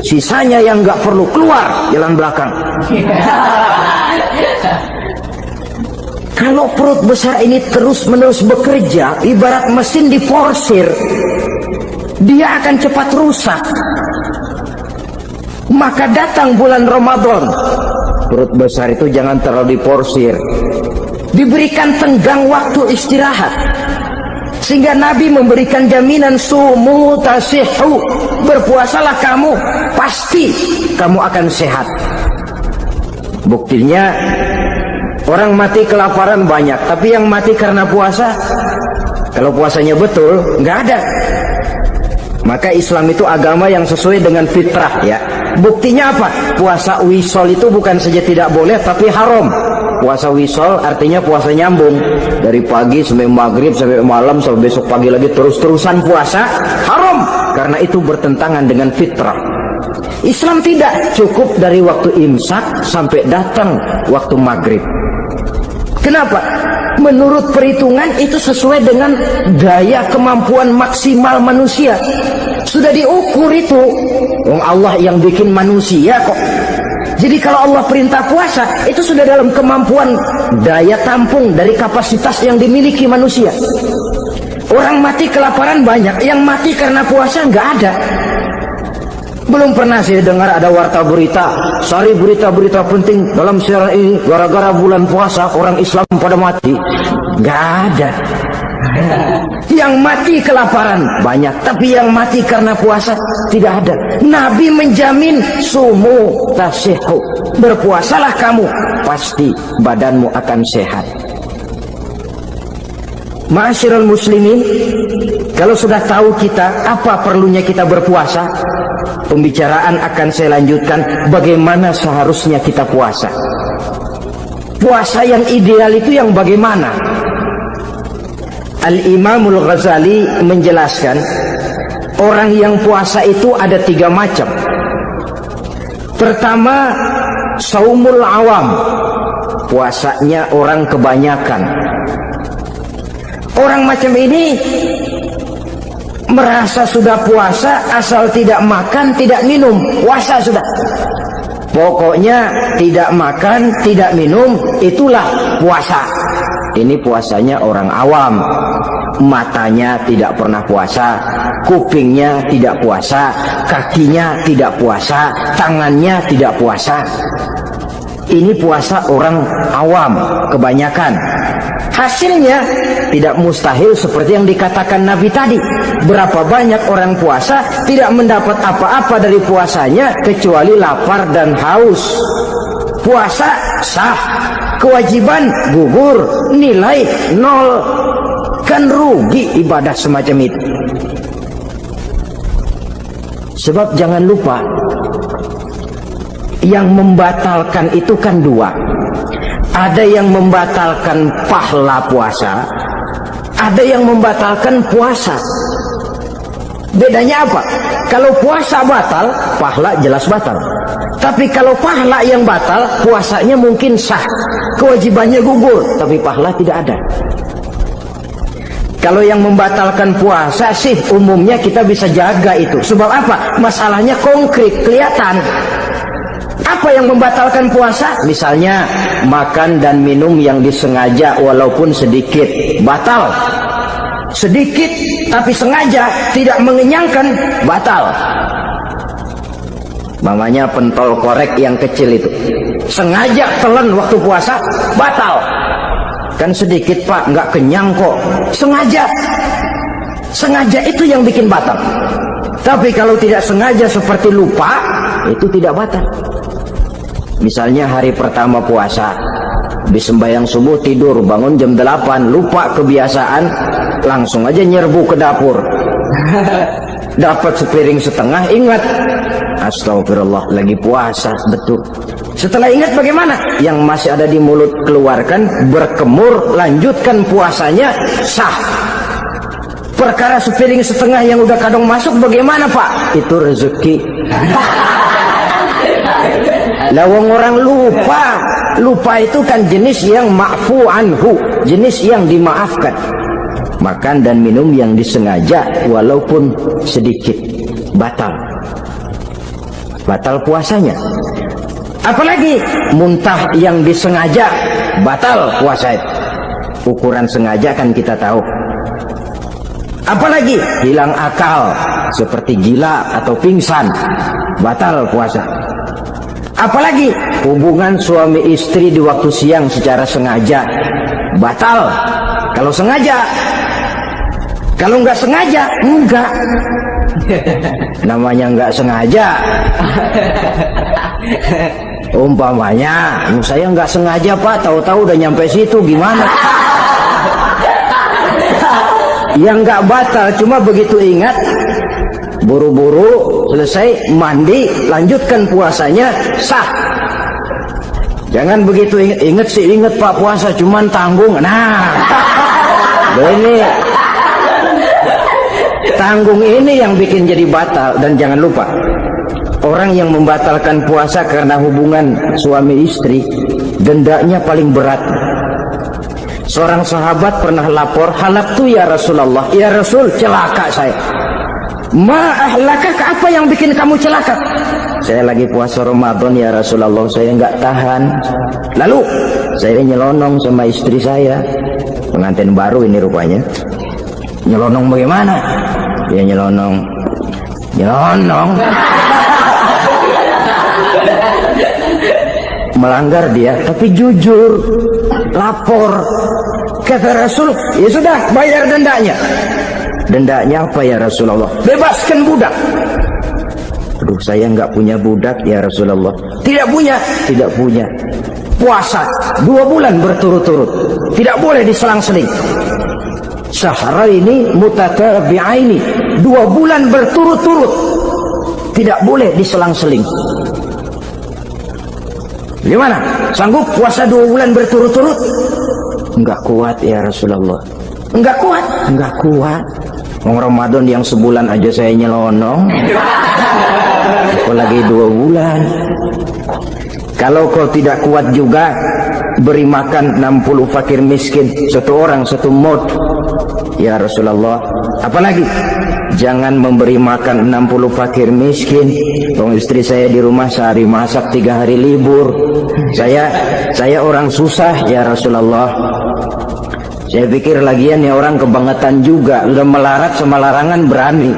Sisanya yang nggak perlu keluar jalan belakang. Kalau perut besar ini terus-menerus bekerja, ibarat mesin diporsir, dia akan cepat rusak. Maka datang bulan Ramadan, perut besar itu jangan terlalu diporsir, diberikan tenggang waktu istirahat. Sehingga Nabi memberikan jaminan, sumu tasihhu, berpuasalah kamu, pasti kamu akan sehat. Buktinya orang mati kelaparan banyak, tapi yang mati karena puasa, kalau puasanya betul, nggak ada. Maka Islam itu agama yang sesuai dengan fitrah, ya. Buktinya apa? Puasa wisol itu bukan saja tidak boleh, tapi haram. Puasa wisol artinya puasa nyambung, dari pagi sampai maghrib sampai malam sampai besok pagi lagi terus-terusan puasa, haram, karena itu bertentangan dengan fitrah. Islam tidak, cukup dari waktu imsak sampai datang waktu maghrib. Kenapa? Menurut perhitungan itu sesuai dengan daya kemampuan maksimal manusia. Sudah diukur itu. Allah yang bikin manusia kok. Jadi kalau Allah perintah puasa, itu sudah dalam kemampuan daya tampung dari kapasitas yang dimiliki manusia. Orang mati kelaparan banyak, yang mati karena puasa nggak ada. Belum pernah saya dengar ada warta berita, sari berita-berita penting dalam siaran ini, gara-gara bulan puasa orang Islam pada mati. Nggak ada. Yang mati kelaparan banyak, tapi yang mati karena puasa tidak ada. Nabi menjamin, sumu tasihhu, berpuasalah kamu, pasti badanmu akan sehat. Ma'asyiral muslimin, kalau sudah tahu kita apa perlunya kita berpuasa, pembicaraan akan saya lanjutkan bagaimana seharusnya kita puasa. Puasa yang ideal itu yang bagaimana? Al-Imamul Ghazali menjelaskan, orang yang puasa itu ada 3 macam. Pertama, saumul awam, puasanya orang kebanyakan. Orang macam ini merasa sudah puasa asal tidak makan, tidak minum, puasa sudah. Pokoknya tidak makan, tidak minum, itulah puasa. Ini puasanya orang awam. Matanya tidak pernah puasa, kupingnya tidak puasa, kakinya tidak puasa, tangannya tidak puasa. Ini puasa orang awam kebanyakan. Hasilnya tidak mustahil seperti yang dikatakan Nabi tadi. Berapa banyak orang puasa tidak mendapat apa-apa dari puasanya kecuali lapar dan haus. Puasa sah, kewajiban gugur, nilai 0. Kan rugi ibadah semacam itu. Sebab jangan lupa, yang membatalkan itu kan 2. Ada yang membatalkan pahala puasa, ada yang membatalkan puasa. Bedanya apa? Kalau puasa batal, pahala jelas batal. Tapi kalau pahala yang batal, puasanya mungkin sah, kewajibannya gugur, tapi pahala tidak ada. Kalau yang membatalkan puasa sih umumnya kita bisa jaga itu. Sebab apa? Masalahnya konkret, kelihatan. Apa yang membatalkan puasa? Misalnya makan dan minum yang disengaja walaupun sedikit, batal. Sedikit tapi sengaja tidak mengenyangkan, batal. Mamanya pentol korek yang kecil itu, sengaja telan waktu puasa, batal. Kan sedikit pak, nggak kenyang kok, sengaja. Sengaja itu yang bikin batal. Tapi kalau tidak sengaja seperti lupa, itu tidak batal. Misalnya hari pertama puasa, habis sembahyang subuh tidur, bangun jam 8, lupa kebiasaan, langsung aja nyerbu ke dapur. Dapat sepiring setengah, ingat astagfirullah, lagi puasa, betul. Setelah ingat bagaimana? Yang masih ada di mulut keluarkan, berkemur, lanjutkan puasanya, sah. Perkara sepiring setengah yang udah kadang masuk bagaimana Pak? Itu rezeki. Lawang orang lupa. Lupa itu kan jenis yang ma'fu anhu, jenis yang dimaafkan. Makan dan minum yang disengaja walaupun sedikit, batal. Batal puasanya. Apalagi muntah yang disengaja, batal puasa itu. Ukuran sengaja kan kita tahu. Apalagi hilang akal seperti gila atau pingsan, batal puasa. Apalagi hubungan suami istri di waktu siang secara sengaja, batal. Kalau sengaja. Kalau nggak sengaja, enggak. Namanya nggak sengaja. Umpamanya, saya nggak sengaja Pak, tahu-tahu udah nyampe situ, gimana? Yang nggak batal, cuma begitu ingat, buru-buru selesai mandi, lanjutkan puasanya, sah. Jangan begitu ingat sih, ingat Pak puasa, cuman tanggung. Nah, ini tanggung ini yang bikin jadi batal. Dan jangan lupa, orang yang membatalkan puasa karena hubungan suami istri, dendanya paling berat. Seorang sahabat pernah lapor, halaktu ya Rasulullah, ya Rasul, celaka saya. Ma ahlakak, apa yang bikin kamu celaka? Saya lagi puasa Ramadan ya Rasulullah, saya nggak tahan. Lalu saya nyelonong sama istri saya, pengantin baru ini rupanya. Nyelonong bagaimana? Ya nyelonong. Melanggar dia, tapi jujur, lapor. Kata Rasul, ya sudah, bayar dendanya. Dendanya apa ya Rasulullah? Bebaskan budak. Aduh, saya nggak punya budak ya Rasulullah. Tidak punya. Puasa 2 bulan berturut-turut, tidak boleh diselang-seling. Syahraini mutatabi'aini, 2 bulan berturut-turut, tidak boleh diselang-seling. Gimana? Sanggup puasa 2 bulan berturut-turut? Enggak kuat ya Rasulullah. Enggak kuat. Ramadan yang sebulan aja saya nyelonong, apalagi 2 bulan. Kalau kau tidak kuat juga, beri makan 60 fakir miskin, 1 orang 1 mod ya Rasulullah. Apalagi jangan memberi makan 60 fakir miskin. Istri saya di rumah sehari masak, 3 hari libur. Saya orang susah ya Rasulullah. Saya pikir lagian ya orang kebangetan juga, udah melarat sama larangan berani.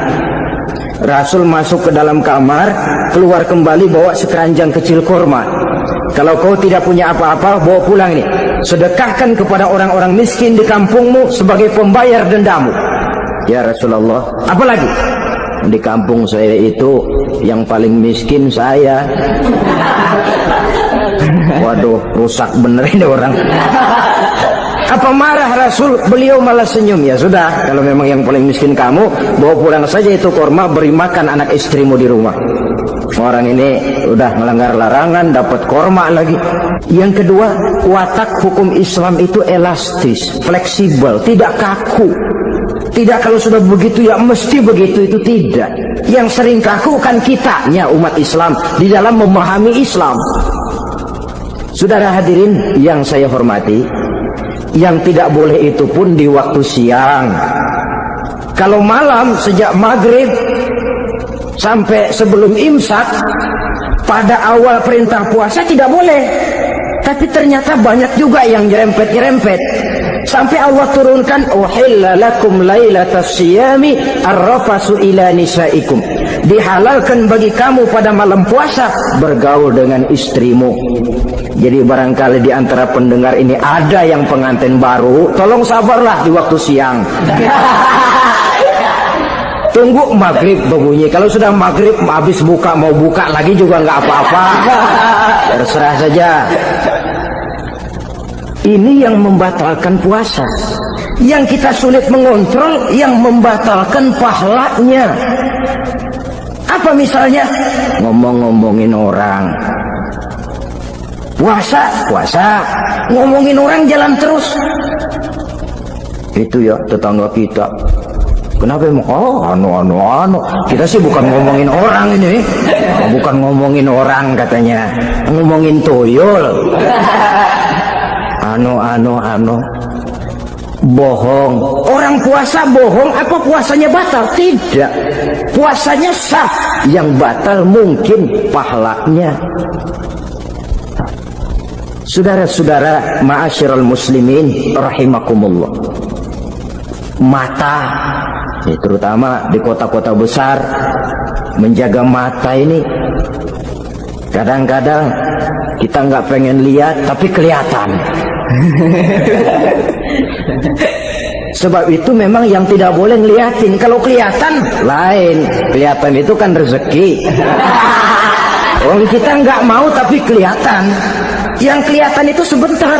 Rasul masuk ke dalam kamar, keluar kembali bawa sekeranjang kecil kurma. Kalau kau tidak punya apa-apa, bawa pulang ini, sedekahkan kepada orang-orang miskin di kampungmu sebagai pembayar dendamu ya Rasulullah. Apalagi di kampung saya itu yang paling miskin saya. Waduh, rusak bener ini orang. Apa marah Rasul? Beliau malah senyum. Ya sudah, kalau memang yang paling miskin kamu, bawa pulang saja itu kurma, beri makan anak istrimu di rumah. Orang ini udah melanggar larangan, dapat kurma lagi. Yang kedua, watak hukum Islam itu elastis, fleksibel, tidak kaku. Tidak kalau sudah begitu ya mesti begitu, itu tidak. Yang sering kaku kan kitanya umat Islam di dalam memahami Islam. Saudara hadirin yang saya hormati, yang tidak boleh itu pun di waktu siang. Kalau malam sejak maghrib sampai sebelum imsak, pada awal perintah puasa tidak boleh. Tapi ternyata banyak juga yang nyerempet-nyerempet. Sampai Allah turunkan, uhilla lakum lailatas siyami arrafasu ila nisaikum. Dihalalkan bagi kamu pada malam puasa bergaul dengan istrimu. Jadi barangkali di antara pendengar ini ada yang pengantin baru, tolong sabarlah di waktu siang. Tunggu maghrib berbunyi. Kalau sudah maghrib habis buka, mau buka lagi juga nggak apa-apa. Terserah saja. Ini yang membatalkan puasa. Yang kita sulit mengontrol, yang membatalkan pahalanya. Apa misalnya? Ngomong-ngomongin orang. Puasa, ngomongin orang jalan terus. Itu ya tetangga kita. Kenapa emang? Oh, anu. Kita sih bukan ngomongin orang ini. Bukan ngomongin orang katanya. Ngomongin tuyul. Anu. Bohong. Orang puasa bohong, apa puasanya batal? Tidak. Puasanya sah. Yang batal mungkin pahalanya. Saudara-saudara ma'asyiral muslimin rahimakumullah. Mata, ya, terutama di kota-kota besar, menjaga mata ini kadang-kadang kita nggak pengen lihat tapi kelihatan. Sebab itu memang yang tidak boleh ngeliatin. Kalau kelihatan lain, kelihatan itu kan rezeki. Orang kita nggak mau tapi kelihatan. Yang kelihatan itu sebentar.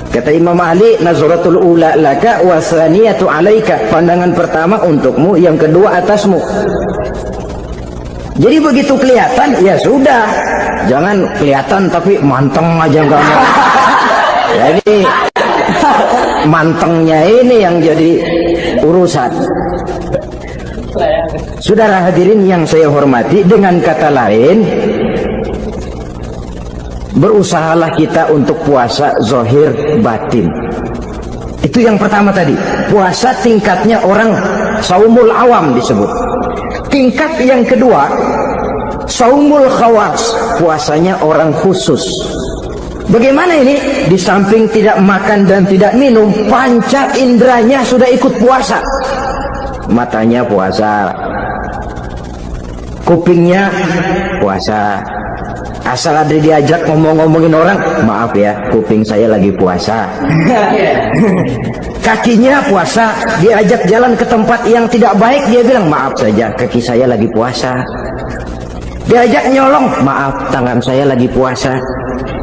Kata Imam Ali, nazaratul ula laka wa tsaniyatu alaika. Pandangan pertama untukmu, yang kedua atasmu. Jadi begitu kelihatan, ya sudah. Jangan kelihatan tapi manteng aja enggak mau. Jadi mantengnya ini yang jadi urusan. Saudara hadirin yang saya hormati, dengan kata lain, berusahalah kita untuk puasa zahir batin. Itu yang pertama tadi. Puasa tingkatnya orang saumul awam disebut. Tingkat yang kedua, saumul khawas, puasanya orang khusus. Bagaimana ini? Di samping tidak makan dan tidak minum, panca inderanya sudah ikut puasa. Matanya puasa, kupingnya puasa. Asal ada diajak ngomong-ngomongin orang, maaf ya, kuping saya lagi puasa. Kakinya puasa, diajak jalan ke tempat yang tidak baik, dia bilang maaf saja, kaki saya lagi puasa. Diajak nyolong, maaf, tangan saya lagi puasa.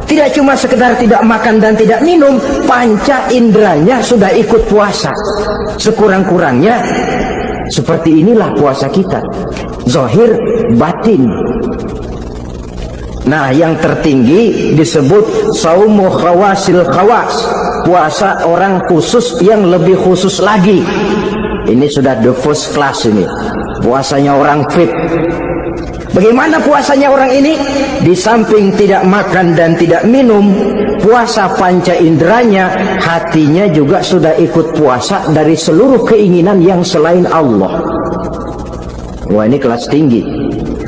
Tidak cuma sekedar tidak makan dan tidak minum, panca inderanya sudah ikut puasa. Sekurang-kurangnya seperti inilah puasa kita, zahir batin. Nah, yang tertinggi disebut saumu khawasil khawas, puasa orang khusus yang lebih khusus lagi. Ini sudah the first class ini, puasanya orang fit. Bagaimana puasanya orang ini? Di samping tidak makan dan tidak minum, puasa panca inderanya, hatinya juga sudah ikut puasa dari seluruh keinginan yang selain Allah. Wah, ini kelas tinggi.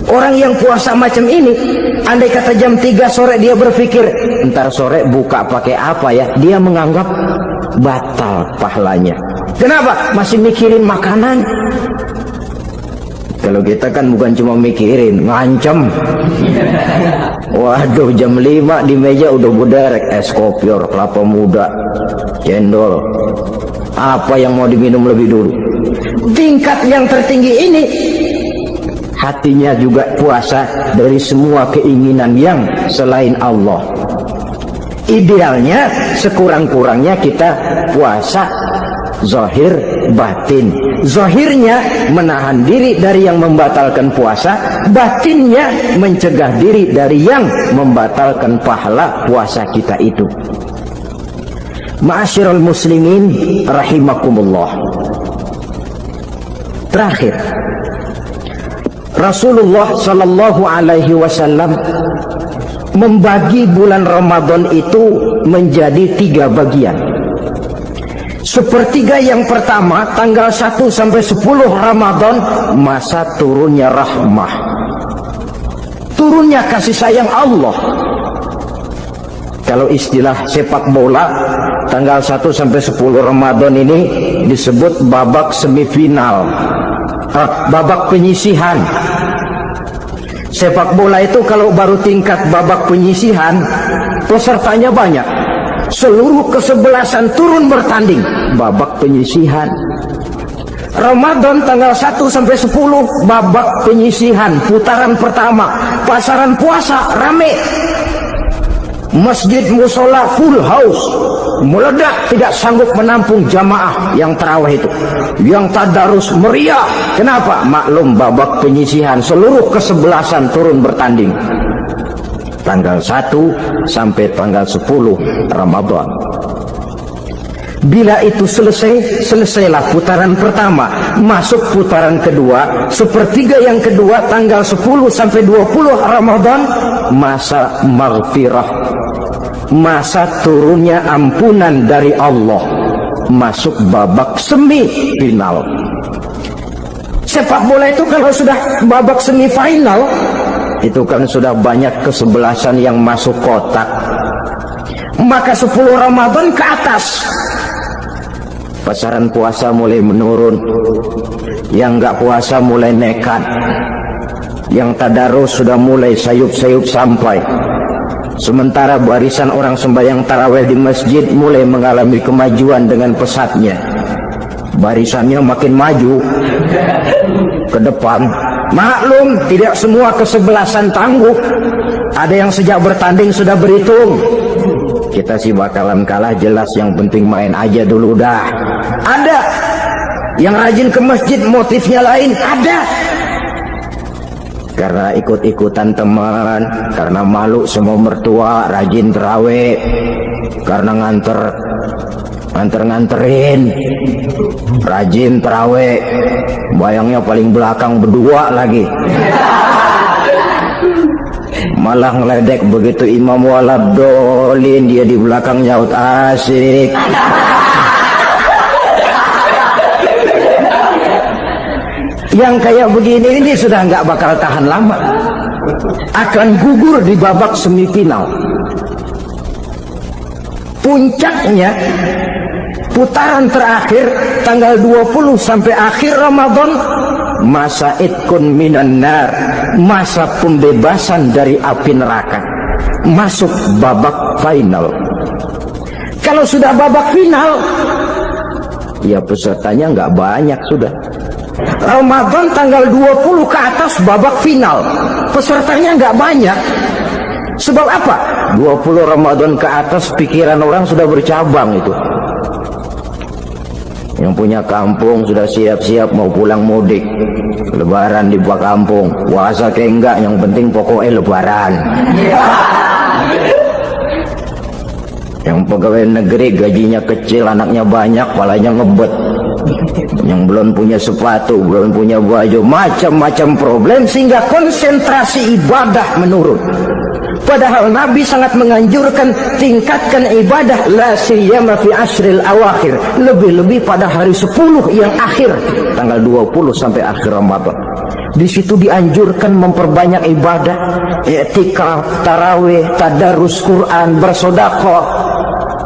Orang yang puasa macam ini, andai kata jam 3 sore dia berpikir, entar sore buka pakai apa ya, dia menganggap batal pahalanya. Kenapa? Masih mikirin makanan. Kalau kita kan bukan cuma mikirin, ngancem. Waduh, jam 5 di meja udah buderek es kopior, kelapa muda, cendol. Apa yang mau diminum lebih dulu? Tingkat yang tertinggi ini, hatinya juga puasa dari semua keinginan yang selain Allah. Idealnya sekurang-kurangnya kita puasa zahir batin. Zahirnya menahan diri dari yang membatalkan puasa, batinnya mencegah diri dari yang membatalkan pahala puasa kita itu. Ma'asyiral muslimin rahimakumullah. Terakhir, Rasulullah sallallahu alaihi wasallam membagi bulan Ramadan itu menjadi 3 bagian. Sepertiga yang pertama, tanggal 1 sampai 10 Ramadan, masa turunnya rahmah, turunnya kasih sayang Allah. Kalau istilah sepak bola, tanggal 1 sampai 10 Ramadan ini disebut babak semifinal, babak penyisihan. Sepak bola itu kalau baru tingkat babak penyisihan, pesertanya banyak, seluruh kesebelasan turun bertanding, babak penyisihan. Ramadan tanggal 1 sampai 10 babak penyisihan, putaran pertama, pasaran puasa rame, masjid musola full house, meledak, tidak sanggup menampung jamaah yang tarawih itu, yang tadarus meriah. Kenapa? Maklum babak penyisihan, seluruh kesebelasan turun bertanding tanggal 1 sampai tanggal 10 Ramadan. Bila itu selesai, selesailah putaran pertama, masuk putaran kedua, sepertiga yang kedua tanggal 10 sampai 20 Ramadan, masa maghfirah, masa turunnya ampunan dari Allah, masuk babak semifinal. Sepak bola itu kalau sudah babak semifinal, itu kan sudah banyak kesebelasan yang masuk kotak. Maka 10 Ramadan ke atas, pasaran puasa mulai menurun, yang nggak puasa mulai nekat, yang tadarus sudah mulai sayup-sayup sampai. Sementara barisan orang sembahyang tarawih di masjid mulai mengalami kemajuan dengan pesatnya. Barisannya makin maju ke depan. Maklum, tidak semua kesebelasan tangguh. Ada yang sejak bertanding sudah berhitung, kita sih bakalan kalah jelas, yang penting main aja dulu dah. Ada yang rajin ke masjid, motifnya lain. Ada karena ikut-ikutan teman, karena malu semua mertua, rajin terawih, karena nganterin, rajin terawih, bayangnya paling belakang berdua lagi. Malah ngeledek begitu imam waladolin, dia di belakang nyaut asik. Yang kayak begini ini sudah nggak bakal tahan lama, akan gugur di babak semifinal. Puncaknya putaran terakhir tanggal 20 sampai akhir Ramadan, masa itkun minan nar, masa pembebasan dari api neraka, masuk babak final. Kalau sudah babak final, ya pesertanya nggak banyak sudah. Ramadan tanggal 20 ke atas babak final, pesertanya nggak banyak. Sebab apa? 20 Ramadan ke atas pikiran orang sudah bercabang itu. Yang punya kampung sudah siap-siap mau pulang mudik, lebaran di buah kampung, puasa kayak enggak, yang penting pokoknya lebaran. Yang pegawai negeri gajinya kecil, anaknya banyak, palanya ngebet. Yang belum punya sepatu, belum punya baju, macam-macam problem, sehingga konsentrasi ibadah menurun. Padahal Nabi sangat menganjurkan tingkatkan ibadah, la siyama fi ashril awakhir, lebih-lebih pada hari 10 yang akhir, tanggal 20 sampai akhir Ramadan. Di situ dianjurkan memperbanyak ibadah, i'tikaf, tarawih, tadarus Quran, bersedekah,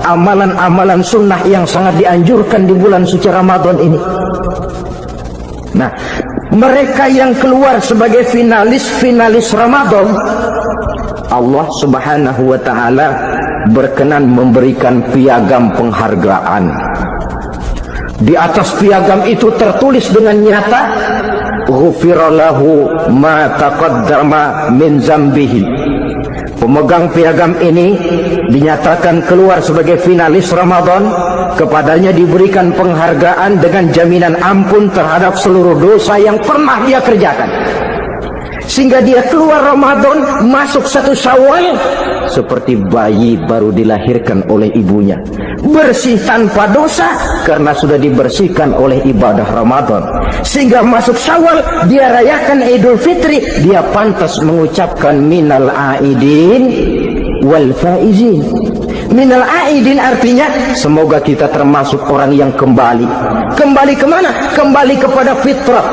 amalan-amalan sunnah yang sangat dianjurkan di bulan suci Ramadan ini. Nah, mereka yang keluar sebagai finalis Ramadan, Allah Subhanahu wa ta'ala berkenan memberikan piagam penghargaan. Di atas piagam itu tertulis dengan nyata, ghufira lahu ma taqaddama min zambihi. Pemegang piagam ini dinyatakan keluar sebagai finalis Ramadan, kepadanya diberikan penghargaan dengan jaminan ampun terhadap seluruh dosa yang pernah dia kerjakan, sehingga dia keluar Ramadan masuk 1 Syawal seperti bayi baru dilahirkan oleh ibunya, bersih tanpa dosa karena sudah dibersihkan oleh ibadah Ramadan, sehingga masuk Syawal dia rayakan Idul Fitri, dia pantas mengucapkan minal aidin wal faizin. Minal aidin artinya semoga kita termasuk orang yang kembali kemana? Kembali kepada fitrah,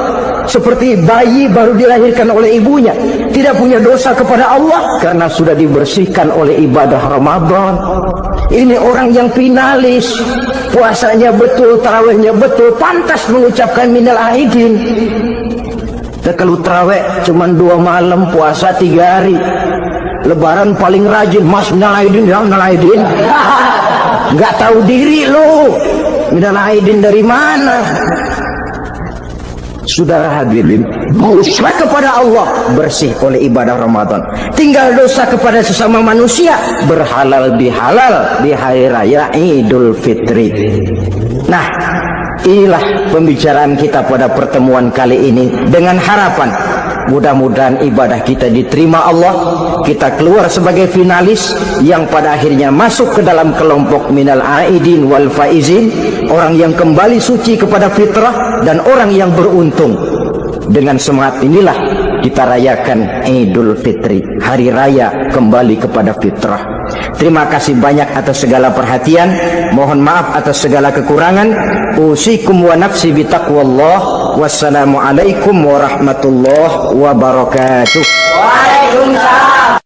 seperti bayi baru dilahirkan oleh ibunya, tidak punya dosa kepada Allah karena sudah dibersihkan oleh ibadah Ramadan. Ini orang yang finalis, puasanya betul, tarawihnya betul, pantas mengucapkan minal aidin. Kalau tarawih cuma 2 malam, puasa 3 hari, lebaran paling rajin, mas minal aidin, ya minal aidin. Nggak tahu diri lo, minal aidin dari mana? Saudara hadirin, dosa kepada Allah bersih oleh ibadah Ramadan. Tinggal dosa kepada sesama manusia berhalal bihalal di hari raya Idul Fitri. Nah, inilah pembicaraan kita pada pertemuan kali ini dengan harapan mudah-mudahan ibadah kita diterima Allah, kita keluar sebagai finalis yang pada akhirnya masuk ke dalam kelompok minal aidin wal faizin, orang yang kembali suci kepada fitrah dan orang yang beruntung. Dengan semangat inilah kita rayakan Idul Fitri, hari raya kembali kepada fitrah. Terima kasih banyak atas segala perhatian, mohon maaf atas segala kekurangan. Usikum wa nafsi bitaqwallah. Wassalamualaikum warahmatullahi wabarakatuh. Waalaikumsalam